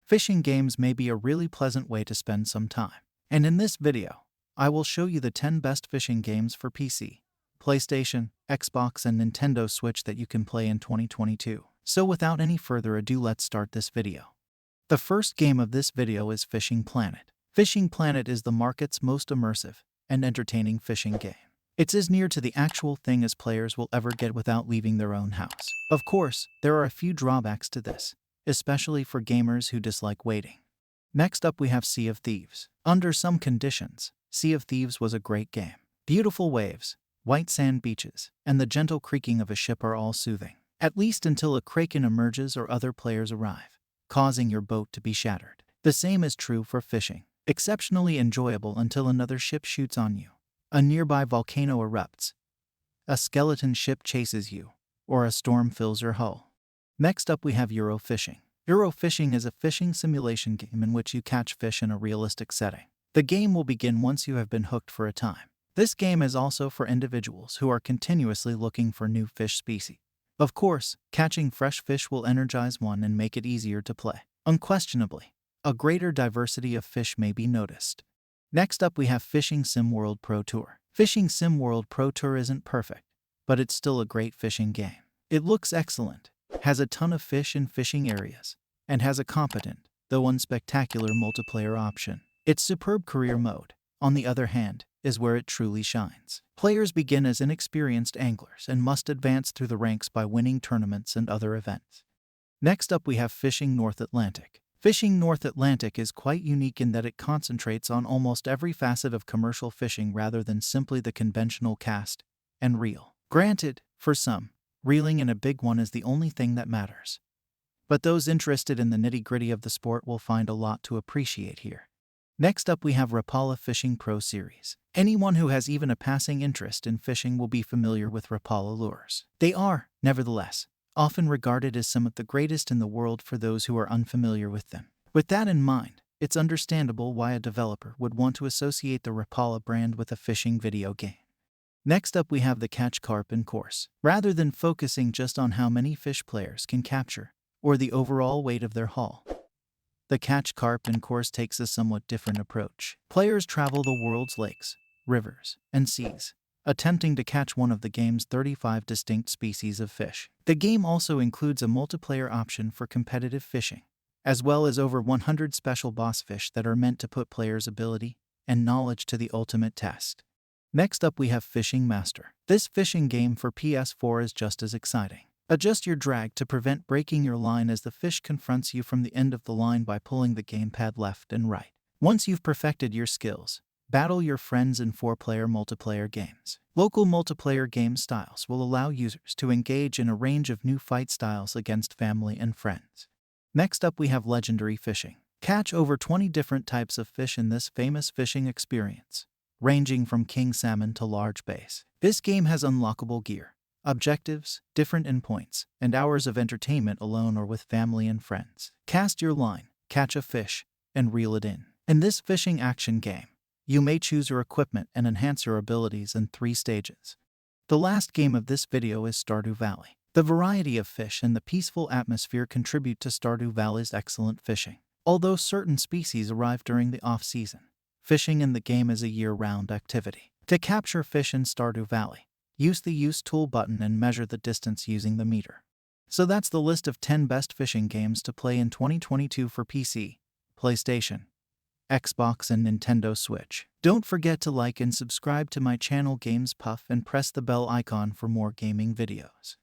Fishing games may be a really pleasant way to spend some time. And in this video, I will show you the 10 best fishing games for PC, PlayStation, Xbox, and Nintendo Switch that you can play in 2022. So without any further ado, let's start this video. The first game of this video is Fishing Planet. Fishing Planet is the market's most immersive and entertaining fishing game. It's as near to the actual thing as players will ever get without leaving their own house. Of course, there are a few drawbacks to this, especially for gamers who dislike waiting. Next up, we have Sea of Thieves. Under some conditions, Sea of Thieves was a great game. Beautiful waves, white sand beaches, and the gentle creaking of a ship are all soothing, at least until a kraken emerges or other players arrive, causing your boat to be shattered. The same is true for fishing. Exceptionally enjoyable until another ship shoots on you, a nearby volcano erupts, a skeleton ship chases you, or a storm fills your hull. Next up, we have Eurofishing. Eurofishing is a fishing simulation game in which you catch fish in a realistic setting. The game will begin once you have been hooked for a time. This game is also for individuals who are continuously looking for new fish species. Of course, catching fresh fish will energize one and make it easier to play. Unquestionably, a greater diversity of fish may be noticed. Next up, we have Fishing Sim World Pro Tour. Fishing Sim World Pro Tour isn't perfect, but it's still a great fishing game. It looks excellent, has a ton of fish in fishing areas, and has a competent, though unspectacular multiplayer option. Its superb career mode, on the other hand, is where it truly shines. Players begin as inexperienced anglers and must advance through the ranks by winning tournaments and other events. Next up, we have Fishing North Atlantic. Fishing North Atlantic is quite unique in that it concentrates on almost every facet of commercial fishing rather than simply the conventional cast and reel. Granted, for some, reeling in a big one is the only thing that matters. But those interested in the nitty-gritty of the sport will find a lot to appreciate here. Next up, we have Rapala Fishing Pro Series. Anyone who has even a passing interest in fishing will be familiar with Rapala lures. They are, nevertheless, often regarded as some of the greatest in the world for those who are unfamiliar with them. With that in mind, it's understandable why a developer would want to associate the Rapala brand with a fishing video game. Next up, we have the Catch Carp and Coarse. Rather than focusing just on how many fish players can capture, or the overall weight of their haul, the Catch Carp and Coarse takes a somewhat different approach. Players travel the world's lakes, rivers, and seas, attempting to catch one of the game's 35 distinct species of fish. The game also includes a multiplayer option for competitive fishing, as well as over 100 special boss fish that are meant to put players' ability and knowledge to the ultimate test. Next up, we have Fishing Master. This fishing game for PS4 is just as exciting. Adjust your drag to prevent breaking your line as the fish confronts you from the end of the line by pulling the gamepad left and right. Once you've perfected your skills, battle your friends in 4-player multiplayer games. Local multiplayer game styles will allow users to engage in a range of new fight styles against family and friends. Next up, we have Legendary Fishing. Catch over 20 different types of fish in this famous fishing experience, ranging from king salmon to large bass. This game has unlockable gear, objectives, different endpoints, and hours of entertainment alone or with family and friends. Cast your line, catch a fish, and reel it in. In this fishing action game, you may choose your equipment and enhance your abilities in 3 stages. The last game of this video is Stardew Valley. The variety of fish and the peaceful atmosphere contribute to Stardew Valley's excellent fishing. Although certain species arrive during the off-season, fishing in the game is a year-round activity. To capture fish in Stardew Valley, use the Use Tool button and measure the distance using the meter. So that's the list of 10 best fishing games to play in 2022 for PC, PlayStation, Xbox, and Nintendo Switch. Don't forget to like and subscribe to my channel Games Puff and press the bell icon for more gaming videos.